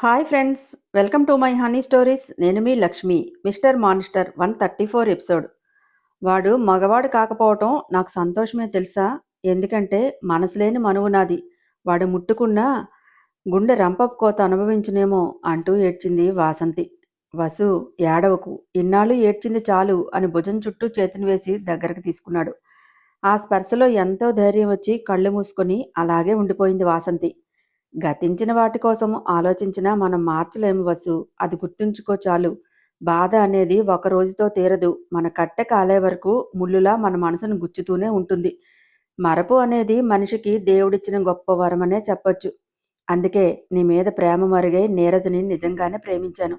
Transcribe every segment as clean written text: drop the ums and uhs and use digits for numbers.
Hi friends, welcome to my honey stories. నేను మీ Lakshmi. Mister monster 134 episode. వాడు మగవాడు కాకపోవటం నాకు సంతోషమే తెలుసా? ఎందుకంటే మనసులేని మనువు నాది. వాడు ముట్టుకున్నా గుండె రంపపు కోత అనుభవించునేమో అంటూ ఏడ్చింది వాసంతి. వసు, ఏడవకు, ఇన్నాళ్ళు ఏడ్చింది చాలు అని భుజం చుట్టూ చేతిని వేసి దగ్గరకు తీసుకున్నాడు. ఆ స్పర్శలో ఎంతో ధైర్యం వచ్చి కళ్ళు మూసుకొని అలాగే ఉండిపోయింది వాసంతి. గతించిన వాటి కోసం ఆలోచించినా మనం మార్చలేము వసు. అది గుర్తుంచుకో చాలు. బాధ అనేది ఒక రోజుతో తీరదు. మన కట్టె కాలే వరకు ముళ్ళులా మన మనసును గుచ్చుతూనే ఉంటుంది. మరపు అనేది మనిషికి దేవుడిచ్చిన గొప్ప వరమనే చెప్పొచ్చు. అందుకే నీ మీద ప్రేమ మరుగై నీరజని నిజంగానే ప్రేమించాను.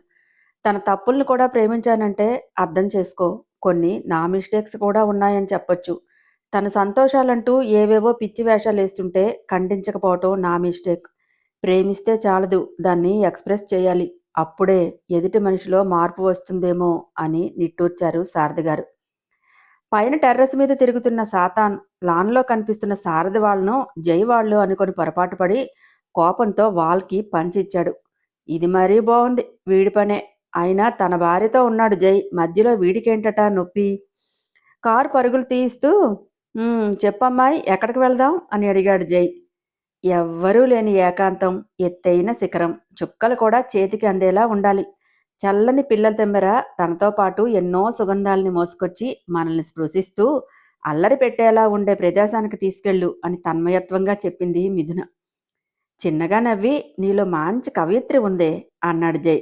తన తప్పుల్ని కూడా ప్రేమించానంటే అర్థం చేసుకో. కొన్ని నా మిస్టేక్స్ కూడా ఉన్నాయని చెప్పొచ్చు. తన సంతోషాలంటూ ఏవేవో పిచ్చి వేషాలేస్తుంటే ఖండించకపోవటం నా మిస్టేక్. ప్రేమిస్తే చాలదు, దాన్ని ఎక్స్‌ప్రెస్ చేయాలి. అప్పుడే ఎదుటి మనిషిలో మార్పు వస్తుందేమో అని నిట్టూర్చారు శారదగారు. పైన టెర్రస్ మీద తిరుగుతున్న సాతాన్, లాన్‌లో కనిపిస్తున్న శారద వాళ్ళనో, జై వాళ్ళు అనుకొని పొరపాటు పడి కోపంతో వాల్‌కి పంచ్ ఇచ్చాడు. ఇది మరీ బావుంది వీడి పనే. అయినా తన భార్యతో ఉన్నాడు జై. మధ్యలో వీడికేంటట నొప్పి? కారు పరుగులు తీయిస్తూ చెప్పమ్మాయ్, ఎక్కడికి వెళదాం అని అడిగాడు జై. ఎవ్వరూ లేని ఏకాంతం, ఎత్తైన శిఖరం, చుక్కలు కూడా చేతికి అందేలా ఉండాలి. చల్లని పిల్లల తెమ్మెర తనతో పాటు ఎన్నో సుగంధాల్ని మోసుకొచ్చి మనల్ని స్పృశిస్తూ అల్లరి పెట్టేలా ఉండే ప్రదేశానికి తీసుకెళ్ళు అని తన్మయత్వంగా చెప్పింది మిథున. చిన్నగా నవ్వి, నీలో మంచి కవయిత్రి ఉందే అన్నాడు జై.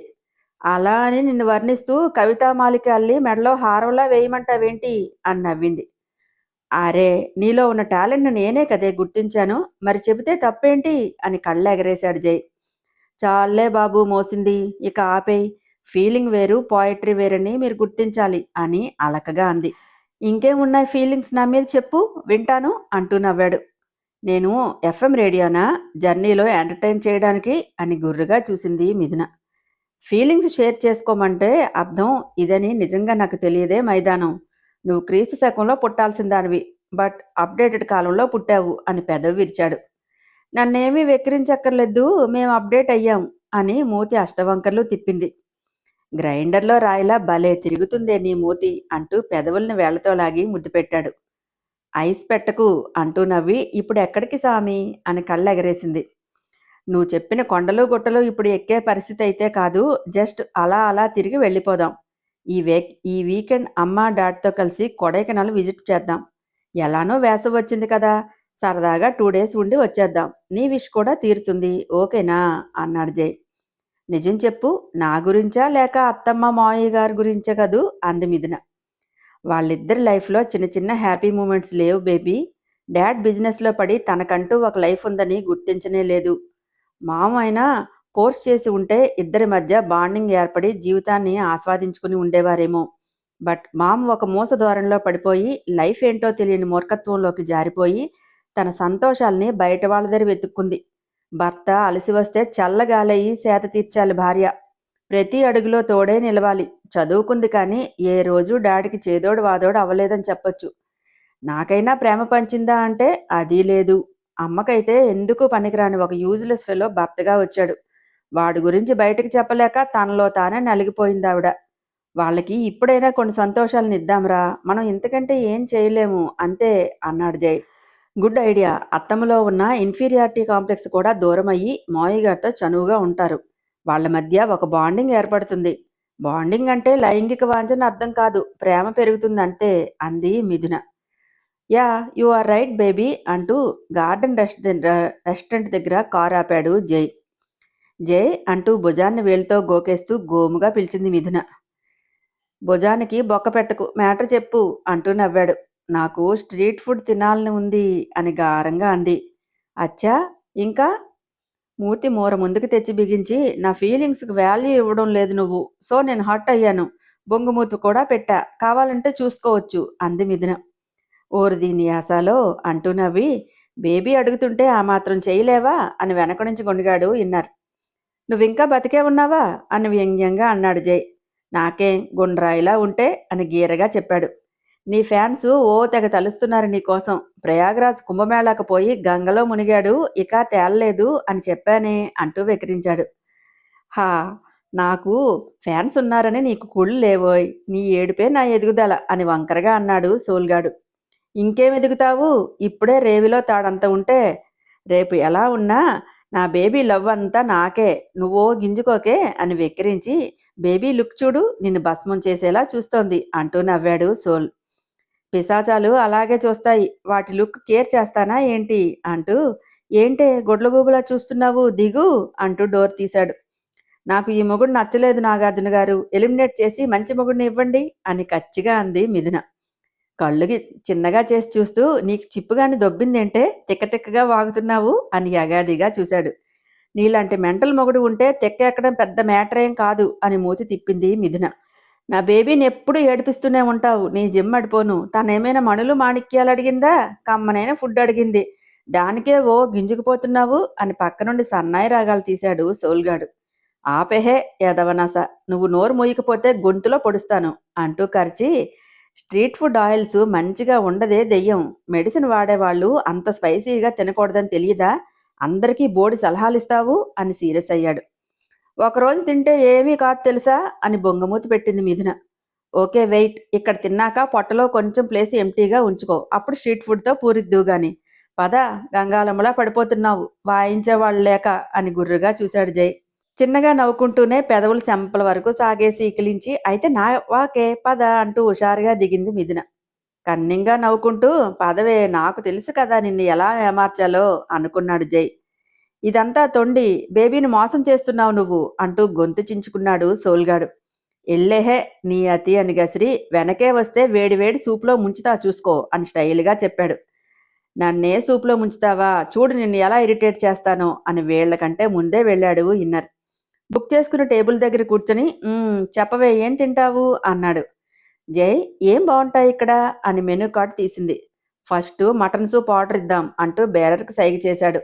అలా అని నిన్ను వర్ణిస్తూ కవితామాలిక అల్లి మెడలో హారంలా వేయమంటావేంటి అని నవ్వింది. అరే, నీలో ఉన్న టాలెంట్‌ని నేనే కదే గుర్తించాను. మరి చెబితే తప్పేంటి అని కళ్ళెగరేశాడు జై. చాల్లే బాబు మోసింది, ఇక ఆపేయ్. ఫీలింగ్ వేరు, పోయట్రీ వేరని మీరు గుర్తించాలి అని అలకగా అంది. ఇంకేమున్నాయి ఫీలింగ్స్ నా మీద చెప్పు, వింటాను అంటూ నవ్వాడు. నేను ఎఫ్ఎం రేడియోనా, జర్నీలో ఎంటర్టైన్ చేయడానికి అని గుర్రుగా చూసింది మిథున. ఫీలింగ్స్ షేర్ చేసుకోమంటే అర్థం ఇదని నిజంగా నాకు తెలియదే మైదానం. నువ్వు క్రీస్తు శకంలో పుట్టాల్సిన దానివి, బట్ అప్డేటెడ్ కాలంలో పుట్టావు అని పెదవి విరిచాడు. నన్నేమీ వెక్కిరించక్కర్లేదు, మేము అప్డేట్ అయ్యాం అని మూతి అష్టవంకర్లు తిప్పింది. గ్రైండర్లో రాయిలా భలే తిరుగుతుందే నీ మూతి అంటూ పెదవుల్ని వేళ్లతో లాగి ముద్దు పెట్టాడు. ఐస్ పెట్టకు అంటూ నవ్వి, ఇప్పుడు ఎక్కడికి సామి అని కళ్ళెగరేసింది. నువ్వు చెప్పిన కొండలు గుట్టలు ఇప్పుడు ఎక్కే పరిస్థితి అయితే కాదు, జస్ట్ అలా అలా తిరిగి వెళ్ళిపోదాం. ఈ వీకెండ్ అమ్మ డాడ్తో కలిసి కొడైకెనాల్ విజిట్ చేద్దాం. ఎలానో వేసవి వచ్చింది కదా, సరదాగా 2 డేస్ ఉండి వచ్చేద్దాం. నీ విష్ కూడా తీరుతుంది, ఓకేనా అన్నాడు జై. నిజం చెప్పు, నా గురించా లేక అత్తమ్మ మావయ్య గారి గురించే కదూ అంది మిథున. వాళ్ళిద్దరి లైఫ్లో చిన్న చిన్న హ్యాపీ మూమెంట్స్ లేవు బేబీ. డాడ్ బిజినెస్లో పడి తనకంటూ ఒక లైఫ్ ఉందని గుర్తించనే లేదు. మామ అయినా ఫోర్స్ చేసి ఉంటే ఇద్దరి మధ్య బాండింగ్ ఏర్పడి జీవితాన్ని ఆస్వాదించుకుని ఉండేవారేమో. బట్ మామ్ ఒక మోస ద్వారంలో పడిపోయి లైఫ్ ఏంటో తెలియని మూర్ఖత్వంలోకి జారిపోయి తన సంతోషాల్ని బయట వాళ్ళ దగ్గర వెతుక్కుంది. భర్త అలసి వస్తే చల్లగాలయ్యి సేద తీర్చాలి భార్య. ప్రతి అడుగులో తోడే నిలవాలి. చదువుకుంది కానీ ఏ రోజు డాడీకి చేదోడు వాదోడు అవ్వలేదని చెప్పొచ్చు. నాకైనా ప్రేమ పంచిందా అంటే అదీ లేదు. అమ్మకైతే ఎందుకు పనికిరాని ఒక యూజ్లెస్ ఫెలో భర్తగా వచ్చాడు. వాడి గురించి బయటకు చెప్పలేక తనలో తానే నలిగిపోయిందావిడ. వాళ్ళకి ఇప్పుడైనా కొన్ని సంతోషాలను ఇద్దాంరా, మనం ఇంతకంటే ఏం చేయలేము అంతే అన్నాడు జై. Good idea. అత్తమ్మలో ఉన్న ఇన్ఫీరియారిటీ కాంప్లెక్స్ కూడా దూరమయ్యి మావయ్య గారితో చనువుగా ఉంటారు. వాళ్ళ మధ్య ఒక బాండింగ్ ఏర్పడుతుంది. బాండింగ్ అంటే లైంగిక వాంఛన అర్థం కాదు, ప్రేమ పెరుగుతుందంతే అంది Mithuna. Yeah, you are right baby అంటూ గార్డెన్ రెస్టారెంట్ దగ్గర కారు ఆపాడు జై. జై అంటూ భుజాన్ని వేలుతో గోకేస్తూ గోముగా పిలిచింది మిథున. భుజానికి బొక్క పెట్టకు, మ్యాటర్ చెప్పు అంటూ నవ్వాడు. నాకు స్ట్రీట్ ఫుడ్ తినాలని ఉంది అని గారంగా అంది. అచ్చా, ఇంకా? మూతి మూర ముందుకు తెచ్చి బిగించి, నా ఫీలింగ్స్కి వాల్యూ ఇవ్వడం లేదు నువ్వు, సో నేను హర్ట్ అయ్యాను. బొంగుమూతి కూడా పెట్టా, కావాలంటే చూసుకోవచ్చు అంది మిథున. ఓరి దీని యాసాలో అంటూ నవ్వి, బేబీ అడుగుతుంటే ఆ మాత్రం చేయలేవా అని వెనక నుంచి గొణిగాడు ఇన్నర్. నువ్వింకా బతికే ఉన్నావా అని వ్యంగ్యంగా అన్నాడు జై. నాకేం గుండ్రాయిలా ఉంటే అని గీరగా చెప్పాడు. నీ ఫ్యాన్స్ ఓ తెగ తలుస్తున్నారు నీకోసం. ప్రయాగ్రాజ్ కుంభమేళాకు పోయి గంగలో మునిగాడు, ఇక తేలలేదు అని చెప్పానే అంటూ వెకిరించాడు. హా! నాకు ఫ్యాన్స్ ఉన్నారని నీకు కుళ్ళు లేవోయ్! నీ ఏడుపే నా ఎదుగుదల అని వంకరగా అన్నాడు సోల్గాడు. ఇంకేం ఎదుగుతావు? ఇప్పుడే రేవిలో తాడంత ఉంటే, రేపు ఎలా ఉన్నా నా బేబీ లవ్ అంతా నాకే. నువ్వో గింజుకోకే అని వెక్కిరించి, బేబీ లుక్ చూడు నిన్ను భస్మం చేసేలా చూస్తోంది అంటూ నవ్వాడు సోల్. పిశాచాలు అలాగే చూస్తాయి. వాటి లుక్ కేర్ చేస్తానా ఏంటి? అంటూ ఏంటే గుడ్లగూబలా చూస్తున్నావు దిగు అంటూ డోర్ తీశాడు. నాకు ఈ మొగుడు నచ్చలేదు నాగార్జున గారు. ఎలిమినేట్ చేసి మంచి మొగుడిని ఇవ్వండి అని కచ్చిగా అంది మిథున. కళ్ళుకి చిన్నగా చేసి చూస్తూ నీకు చిప్పుగాని దొబ్బిందేంటే తిక్కతిక్కగా వాగుతున్నావు అని యగాదిగా చూశాడు. నీలాంటి మెంటల్ మొగుడు ఉంటే తెక్కెక్కడం పెద్ద మ్యాటరేం కాదు అని మూతి తిప్పింది మిథున. నా బేబీని ఎప్పుడు ఏడిపిస్తూనే ఉంటావు. నీ జిమ్ అడిపోను. తనేమైనా మణులు మాణిక్యాలు అడిగిందా? కమ్మనైన ఫుడ్ అడిగింది. దానికే ఓ గింజుకుపోతున్నావు అని పక్క నుండి సన్నాయి రాగాలు తీశాడు సోల్గాడు. ఆపెహే ఎదవనాస, నువ్వు నోరు మూయకపోతే గొంతులో పొడుస్తాను అంటూ కరిచి, స్ట్రీట్ ఫుడ్ ఆయిల్స్ మంచిగా ఉండదే దెయ్యం. మెడిసిన్ వాడేవాళ్ళు అంత స్పైసీగా తినకూడదని తెలియదా? అందరికీ బోడి సలహాలిస్తావు అని సీరియస్ అయ్యాడు. ఒకరోజు తింటే ఏమీ కాదు తెలుసా అని బొంగమూతి పెట్టింది మిథున. ఓకే వెయిట్, ఇక్కడ తిన్నాక పొట్టలో కొంచెం ప్లేస్ ఎంటీగా ఉంచుకో. అప్పుడు స్ట్రీట్ ఫుడ్తో పూరిద్దువు గాని. పద, గంగాలమ్మలా పడిపోతున్నావు వాయించేవాళ్ళు లేక అని గుర్రుగా చూశాడు జై. చిన్నగా నవ్వుకుంటూనే పెదవులు చెంపల వరకు సాగేసి ఇకిలించి అయితే నా వాకే పద అంటూ హుషారుగా దిగింది మిథున. కన్నింగా నవ్వుకుంటూ పదవే, నాకు తెలుసు కదా నిన్ను ఎలా ఏమార్చాలో అనుకున్నాడు జై. ఇదంతా తొండి, బేబీని మోసం చేస్తున్నావు నువ్వు అంటూ గొంతు చించుకున్నాడు సోల్గాడు. ఎల్లేహే నీ అతి అని గసిరి వెనకే వస్తే వేడివేడి సూపులో ముంచుతా చూసుకో అని స్టైల్గా చెప్పాడు. నన్నే సూపులో ముంచుతావా, చూడు నిన్ను ఎలా ఇరిటేట్ చేస్తానో అని వేళ్లకంటే ముందే వెళ్ళాడు ఇన్నర్. బుక్ చేసుకున్న టేబుల్ దగ్గర కూర్చొని చెప్పవే ఏం తింటావు అన్నాడు. జై ఏం బాగుంటాయి ఇక్కడ అని మెనూ కార్డ్ తీసింది. ఫస్ట్ మటన్ సూప్ ఆర్డర్ ఇద్దాం అంటూ బేరర్కి సైగ చేశాడు.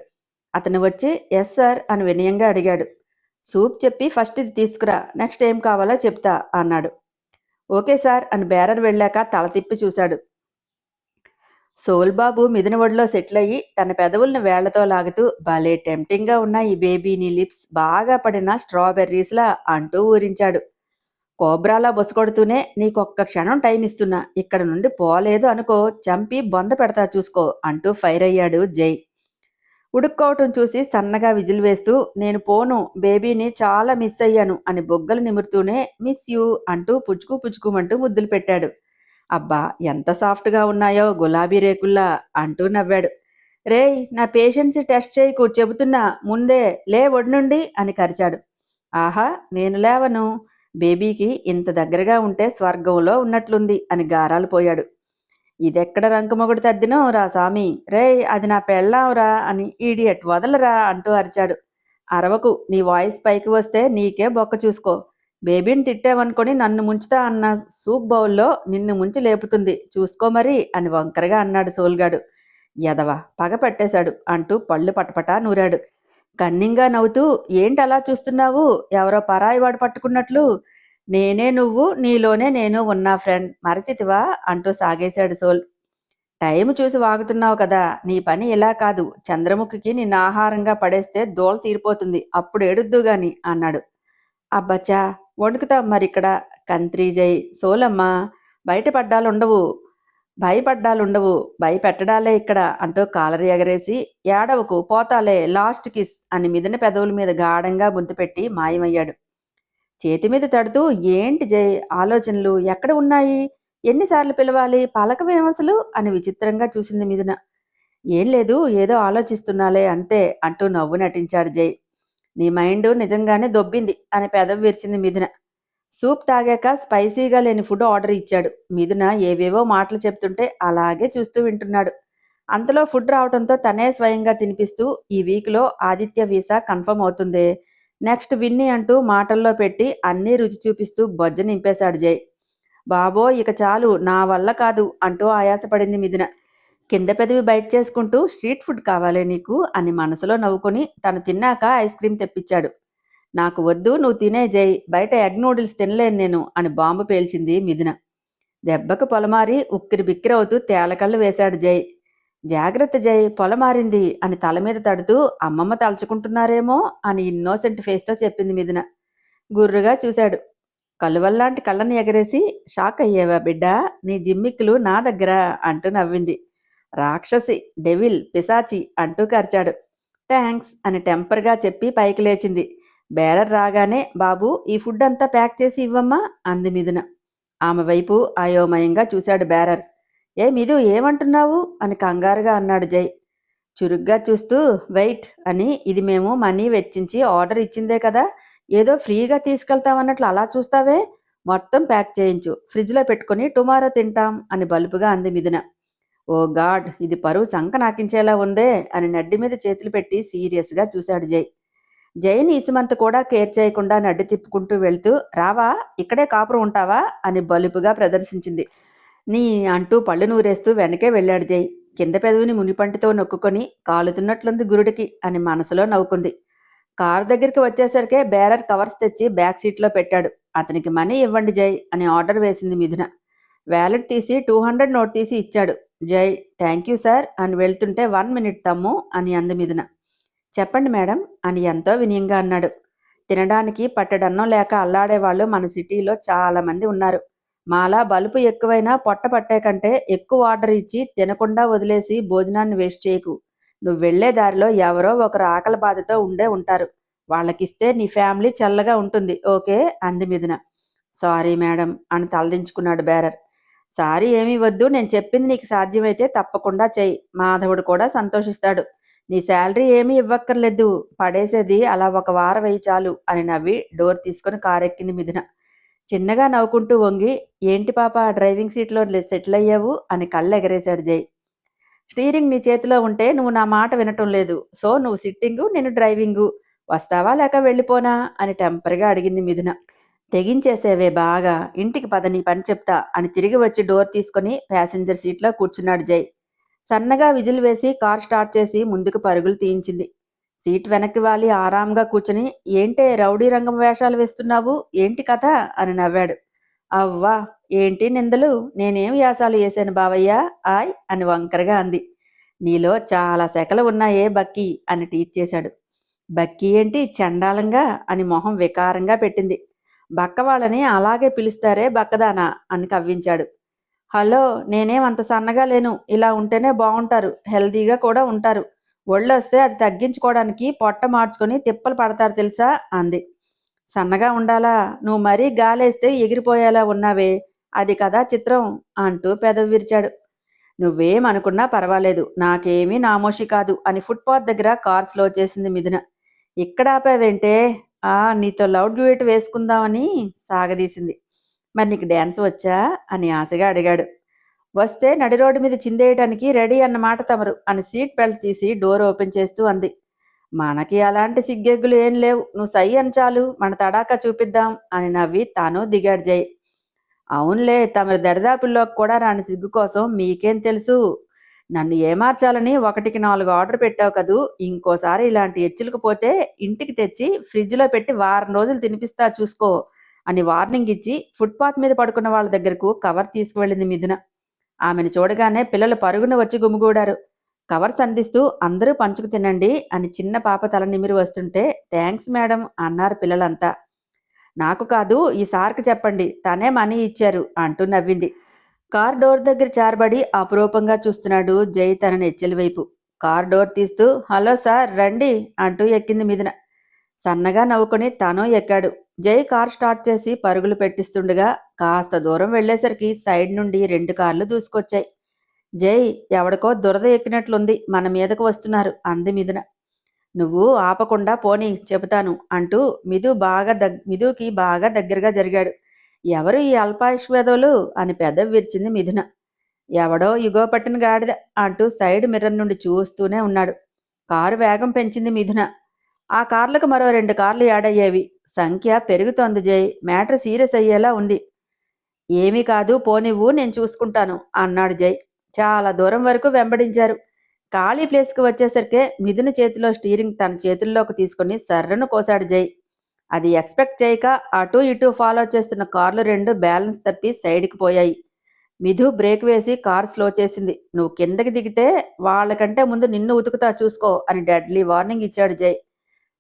అతను వచ్చి ఎస్ సార్ అని వినయంగా అడిగాడు. సూప్ చెప్పి ఫస్ట్ ఇది తీసుకురా, నెక్స్ట్ ఏం కావాలో చెప్తా అన్నాడు. ఓకే సార్ అని బేరర్ వెళ్ళాక తల తిప్పి చూశాడు. సోల్బాబు మిథున ఒడిలో సెటిల్ అయ్యి తన పెదవులను వేళ్లతో లాగుతూ భలే టెంప్టింగ్గా ఉన్న ఈ బేబీని లిప్స్ బాగా పడిన స్ట్రాబెర్రీస్లా అంటూ ఊరించాడు. కోబ్రాలా బొసకొడుతూనే నీకొక్క క్షణం టైం ఇస్తున్నా, ఇక్కడ నుండి పోలేదు అనుకో చంపి బొంద పెడతా చూసుకో అంటూ ఫైర్ అయ్యాడు జై. ఉడుక్కోవటం చూసి సన్నగా విజిల్ వేస్తూ నేను పోను, బేబీని చాలా మిస్ అయ్యాను అని బొగ్గలు నిమురుతూనే మిస్ యూ అంటూ పుచ్చుకుమంటూ ముద్దులు పెట్టాడు. అబ్బా ఎంత సాఫ్ట్గా ఉన్నాయో గులాబీ రేకుల్లా అంటూ నవ్వాడు. రేయ్ నా పేషెన్సీ టెస్ట్ చేయకు చెబుతున్నా, ముందే లే ఒడి నుండి అని కరిచాడు. ఆహా నేను లేవను, బేబీకి ఇంత దగ్గరగా ఉంటే స్వర్గంలో ఉన్నట్లుంది అని గారాలు పోయాడు. ఇదెక్కడ రంకమొగుడు తద్దినం రా సామి, రేయ్ అది నా పెళ్ళాంరా అని ఈడియట్ వదలరా అంటూ అరిచాడు. అరవకు, నీ వాయిస్ పైకి వస్తే నీకే బొక్క చూసుకో. బేబీని తిట్టావనుకొని నన్ను ముంచుతా అన్న సూప్ బౌల్లో నిన్ను ముంచి లేపుతుంది చూసుకో మరి అని వంకరగా అన్నాడు సోల్గాడు. ఎదవ పగ పట్టేశాడు అంటూ పళ్ళు పటపటా నూరాడు. కన్నింగా నవ్వుతూ ఏంటి అలా చూస్తున్నావు, ఎవరో పరాయి వాడు పట్టుకున్నట్లు. నేనే నువ్వు, నీలోనే నేను ఉన్నా ఫ్రెండ్, మరచితివా అంటూ సాగేశాడు సోల్. టైం చూసి వాగుతున్నావు కదా, నీ పని ఇలా కాదు, చంద్రముఖికి నిన్ను ఆహారంగా పడేస్తే దోల తీరిపోతుంది, అప్పుడు ఏడుద్దు గాని అన్నాడు. అబ్బచ్చా వణుకుతాం మరిక్కడ కంత్రీజై సోలమ్మా, బయటపడ్డాలుండవు భయపడ్డాలుండవు, భయపెట్టడాలే ఇక్కడ అంటూ కాలర్ ఎగరేసి ఏడవకు పోతాలే లాస్ట్ కిస్ అని మిదిన పెదవుల మీద గాఢంగా బుంతు పెట్టి మాయమయ్యాడు. చేతి మీద తడుతూ ఏంటి జై ఆలోచనలు ఎక్కడ ఉన్నాయి, ఎన్నిసార్లు పిలవాలి, పలకవేమసలు అని విచిత్రంగా చూసింది మిథున. ఏం లేదు ఏదో ఆలోచిస్తున్నాలే అంతే అంటూ నవ్వు నటించాడు జై. నీ మైండ్ నిజంగానే దొబ్బింది అని పెదవి విరిచింది మిథున. సూప్ తాగాక స్పైసీగా లేని ఫుడ్ ఆర్డర్ ఇచ్చాడు. మిథున ఏవేవో మాటలు చెప్తుంటే అలాగే చూస్తూ వింటున్నాడు. అంతలో ఫుడ్ రావడంతో తనే స్వయంగా తినిపిస్తూ ఈ వీక్లో ఆదిత్య వీసా కన్ఫర్మ్ అవుతుందే, నెక్స్ట్ విన్ని అంటూ మాటల్లో పెట్టి అన్నీ రుచి చూపిస్తూ బొజ్జ నింపేశాడు జై. బాబో ఇక చాలు నా వల్ల కాదు అంటూ ఆయాసపడింది మిథున. కింద పెదవి బయట చేసుకుంటూ స్ట్రీట్ ఫుడ్ కావాలే నీకు అని మనసులో నవ్వుకొని తను తిన్నాక ఐస్ క్రీమ్ తెప్పించాడు. నాకు వద్దు నువ్వు తినే జై, బయట ఎగ్ నూడిల్స్ తినలేను నేను అని బాంబు పేల్చింది మిథున. దెబ్బకు పొలమారి ఉక్కిరి బిక్కిరవుతూ తేలకళ్ళు వేశాడు జై. జాగ్రత్త జై పొలమారింది అని తల మీద తడుతూ అమ్మమ్మ తలుచుకుంటున్నారేమో అని ఇన్నోసెంట్ ఫేస్తో చెప్పింది మిథున. గుర్రుగా చూశాడు. కలువల్లాంటి కళ్ళని ఎగరేసి, షాక్ అయ్యేవా బిడ్డా, నీ జిమ్మిక్కులు నా దగ్గర అంటూ నవ్వింది. రాక్షసి, డెవిల్, పిశాచి అంటూ కరిచాడు. థ్యాంక్స్ అని టెంపర్గా చెప్పి పైకి లేచింది. బేరర్ రాగానే, బాబు ఈ ఫుడ్ అంతా ప్యాక్ చేసి ఇవ్వమ్మా అంది మిథున. ఆమె వైపు అయోమయంగా చూశాడు బేరర్. ఏ మిథు, ఏమంటున్నావు అని కంగారుగా అన్నాడు జై. చురుగ్గా చూస్తూ, వెయిట్ అని, ఇది మేము మనీ వెచ్చించి ఆర్డర్ ఇచ్చిందే కదా, ఏదో ఫ్రీగా తీసుకెళ్తామన్నట్లు అలా చూస్తావే, మొత్తం ప్యాక్ చేయించు, ఫ్రిడ్జ్లో పెట్టుకుని టుమారో తింటాం అని బలుపుగా అంది మిథున. ఓ గాడ్, ఇది పరువు చంక నాకించేలా ఉందే అని నడ్డి మీద చేతులు పెట్టి సీరియస్గా చూశాడు జై. జైని ఇసుమంత కూడా కేర్ చేయకుండా నడ్డి తిప్పుకుంటూ వెళ్తూ, రావా, ఇక్కడే కాపురం ఉంటావా అని బలుపుగా ప్రదర్శించింది. నీ అంటూ పళ్ళు నూరేస్తూ వెనకే వెళ్ళాడు జై. కింద పెదవిని మునిపంటితో నొక్కుకొని, కాలుతున్నట్లుంది గురుడికి అని మనసులో నవ్వుకుంది. కారు దగ్గరికి వచ్చేసరికే బేరర్ కవర్స్ తెచ్చి బ్యాక్ సీట్లో పెట్టాడు. అతనికి మనీ ఇవ్వండి జై అని ఆర్డర్ వేసింది మిథున. వ్యాలెట్ తీసి 200 నోట్ తీసి ఇచ్చాడు. జై థ్యాంక్ యూ సార్ అని వెళ్తుంటే 1 మినిట్ తమ్ము అని అంది మిథున. చెప్పండి మేడం అని ఎంతో వినయంగా అన్నాడు. తినడానికి పట్టెడన్నం లేక అల్లాడేవాళ్ళు మన సిటీలో చాలా మంది ఉన్నారు. మాలా బలుపు ఎక్కువైనా పొట్ట పట్టే కంటే ఎక్కువ ఆర్డర్ ఇచ్చి తినకుండా వదిలేసి భోజనాన్ని వేస్ట్ చేయకు. నువ్వు వెళ్లే దారిలో ఎవరో ఒకరు ఆకలి బాధతో ఉండే ఉంటారు. వాళ్ళకిస్తే నీ ఫ్యామిలీ చల్లగా ఉంటుంది. ఓకే అంది మిథున. సారీ మేడం అని తలదించుకున్నాడు బేరర్. సారీ ఏమీ వద్దు, నేను చెప్పింది నీకు సాధ్యమైతే తప్పకుండా చెయ్యి, మాధవుడు కూడా సంతోషిస్తాడు. నీ శాలరీ ఏమీ ఇవ్వక్కర్లేదు, పడేసేది అలా ఒక వారం వెయ్యి చాలు అని నవ్వి డోర్ తీసుకుని కారెక్కింది మిథున. చిన్నగా నవ్వుకుంటూ వంగి, ఏంటి పాప డ్రైవింగ్ సీట్లో సెటిల్ అయ్యావు అని కళ్ళెగరేశాడు జై. స్టీరింగ్ నీ చేతిలో ఉంటే నువ్వు నా మాట వినటం లేదు, సో నువ్వు సిట్టింగు నేను డ్రైవింగు, వస్తావా లేక వెళ్ళిపోనా అని టెంపర్గా అడిగింది మిథున. తెగించేసేవే బాగా, ఇంటికి పద నీ పని చెప్తా అని తిరిగి వచ్చి డోర్ తీసుకుని ప్యాసింజర్ సీట్లో కూర్చున్నాడు జై. సన్నగా విజిల్ వేసి కార్ స్టార్ట్ చేసి ముందుకు పరుగులు తీయించింది. సీట్ వెనక్కి వాలి ఆరాంగా కూర్చుని, ఏంటే రౌడీ రంగం వేషాలు వేస్తున్నావు, ఏంటి కథ అని నవ్వాడు. అవ్వా, ఏంటి నిందలు, నేనేం వ్యాసాలు వేసాను బావయ్య ఆయ్ అని వంకరగా అంది. నీలో చాలా సెకలు ఉన్నాయే బక్కీ అని టీచ్ చేశాడు. బక్కీ ఏంటి చండాలంగా అని మొహం వికారంగా పెట్టింది. బక్క వాళ్ళని అలాగే పిలుస్తారే బక్కదానా అని కవ్వించాడు. హలో, నేనేం అంత సన్నగా లేను, ఇలా ఉంటేనే బాగుంటారు, హెల్దీగా కూడా ఉంటారు, ఒళ్ళొస్తే అది తగ్గించుకోవడానికి పొట్ట మార్చుకొని తిప్పలు పడతారు తెలుసా అంది. సన్నగా ఉండాలా, నువ్వు మరీ గాలేస్తే ఎగిరిపోయేలా ఉన్నావే, అది కదా చిత్రం అంటూ పెదవి విరిచాడు. నువ్వేమనుకున్నా పర్వాలేదు, నాకేమీ నామోషి కాదు అని ఫుట్పాత్ దగ్గర కార్ స్లో చేసింది మిథున. ఇక్కడ ఆపావేంటే, నీతో లవ్ డ్యూయట్ వేసుకుందామని సాగదీసింది. మరి నీకు డ్యాన్స్ వచ్చా అని ఆశగా అడిగాడు. వస్తే నడి రోడ్డు మీద చిందేయటానికి రెడీ అన్నమాట తమరు అని సీట్ బెల్ట్ తీసి డోర్ ఓపెన్ చేస్తూ అంది. మనకి అలాంటి సిగ్గెగ్గులు ఏం లేవు, నువ్వు సై అని చాలు, మన తడాకా చూపిద్దాం అని నవ్వి తాను దిగాడు జై. అవునులే, తమరి దరిదాపుల్లోకి కూడా రాని సిగ్గు కోసం మీకేం తెలుసు, నన్ను ఏమార్చాలని 1కి 4 ఆర్డర్ పెట్టావు కదూ, ఇంకోసారి ఇలాంటి ఎచ్చులకు పోతే ఇంటికి తెచ్చి ఫ్రిడ్జ్లో పెట్టి వారం రోజులు తినిపిస్తా చూసుకో అని వార్నింగ్ ఇచ్చి ఫుట్పాత్ మీద పడుకున్న వాళ్ళ దగ్గరకు కవర్ తీసుకువెళ్ళింది మిథున. ఆమెను చూడగానే పిల్లలు పరుగున వచ్చి గుమిగూడారు. కవర్స్ అందిస్తూ, అందరూ పంచుకు తినండి అని చిన్న పాప తల నిమిరి వస్తుంటే, థ్యాంక్స్ మేడం అన్నారు పిల్లలంతా. నాకు కాదు, ఈ సార్కి చెప్పండి, తనే మనీ ఇచ్చారు అంటూ నవ్వింది. కార్ డోర్ దగ్గర చారబడి అపురూపంగా చూస్తున్నాడు జై తన నెచ్చెలి వైపు. కార్ డోర్ తీస్తూ, హలో సార్ రండి అంటూ ఎక్కింది మిథున. సన్నగా నవ్వుకొని తాను ఎక్కాడు. జై కార్ స్టార్ట్ చేసి పరుగులు పెట్టిస్తుండగా కాస్త దూరం వెళ్లేసరికి సైడ్ నుండి 2 కార్లు దూసుకొచ్చాయి. జై, ఎవడికో దురద ఎక్కినట్లుంది, మన మీదకు వస్తున్నారు అంది మిథున. నువ్వు ఆపకుండా పోనీ చెబుతాను అంటూ మిథుకి బాగా దగ్గరగా జరిగాడు. ఎవరు ఈ అల్పాయుష్ వెధవలు అని పెదవి విరిచింది మిథున. ఎవడో ఇగో పట్టిన గాడిద అంటూ సైడ్ మిర్రర్ నుండి చూస్తూనే ఉన్నాడు. కారు వేగం పెంచింది మిథున. ఆ కార్లకు మరో 2 కార్లు యాడ్ అయ్యేవి. సంఖ్య పెరుగుతోంది జై, మ్యాటర్ సీరియస్ అయ్యేలా ఉంది. ఏమీ కాదు పోనివ్వు, నేను చూసుకుంటాను అన్నాడు జై. చాలా దూరం వరకు వెంబడించారు. ఖాళీ ప్లేస్కి వచ్చేసరికే మిథున చేతిలో స్టీరింగ్ తన చేతుల్లోకి తీసుకుని సర్రను కోశాడు జై. అది ఎక్స్పెక్ట్ చేయక అటూ ఇటూ ఫాలో చేస్తున్న కార్లు 2 బ్యాలెన్స్ తప్పి సైడ్కి పోయాయి. మిథు బ్రేక్ వేసి కార్ స్లో చేసింది. నువ్వు కిందకి దిగితే వాళ్ళకంటే ముందు నిన్ను ఉతుకుతా చూసుకో అని డెడ్లీ వార్నింగ్ ఇచ్చాడు జై.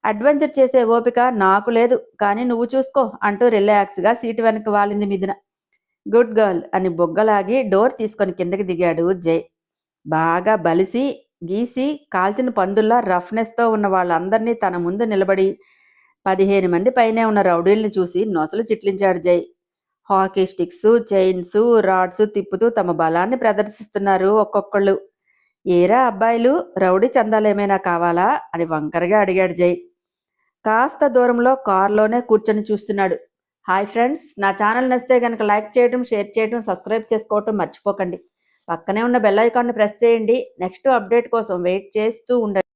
అడ్వెంచర్ చేసే ఓపిక నాకు లేదు, కానీ నువ్వు చూసుకో అంటూ రిలాక్స్గా సీటు వెనక్కి వాలింది మిథున. గుడ్ గర్ల్ అని బొగ్గలాగి డోర్ తీసుకొని కిందకి దిగాడు జై. బాగా బలిసి గీసి కాల్చిన పందుల్లా రఫ్నెస్తో ఉన్న వాళ్ళందరినీ తన ముందు నిలబడి 15 మంది పైనే ఉన్న రౌడీల్ని చూసి నొసలు చిట్లించాడు జై. హాకీ స్టిక్స్, చైన్స్, రాడ్స్ తిప్పుతూ తమ బలాన్ని ప్రదర్శిస్తున్నారు ఒక్కొక్కళ్ళు. ఏరా అబ్బాయిలు, రౌడీ చందాలేమైనా కావాలా అని వంకరగా అడిగాడు జై. కాస్త దూరంలో కారులోనే కూర్చొని చూస్తున్నాడు. హాయ్ ఫ్రెండ్స్, నా ఛానల్ నచ్చితే కనుక లైక్ చేయడం, షేర్ చేయడం, సబ్స్క్రైబ్ చేసుకోవటం మర్చిపోకండి. పక్కనే ఉన్న బెల్ ఐకాన్ని ప్రెస్ చేయండి. నెక్స్ట్ అప్డేట్ కోసం వెయిట్ చేస్తూ ఉండండి.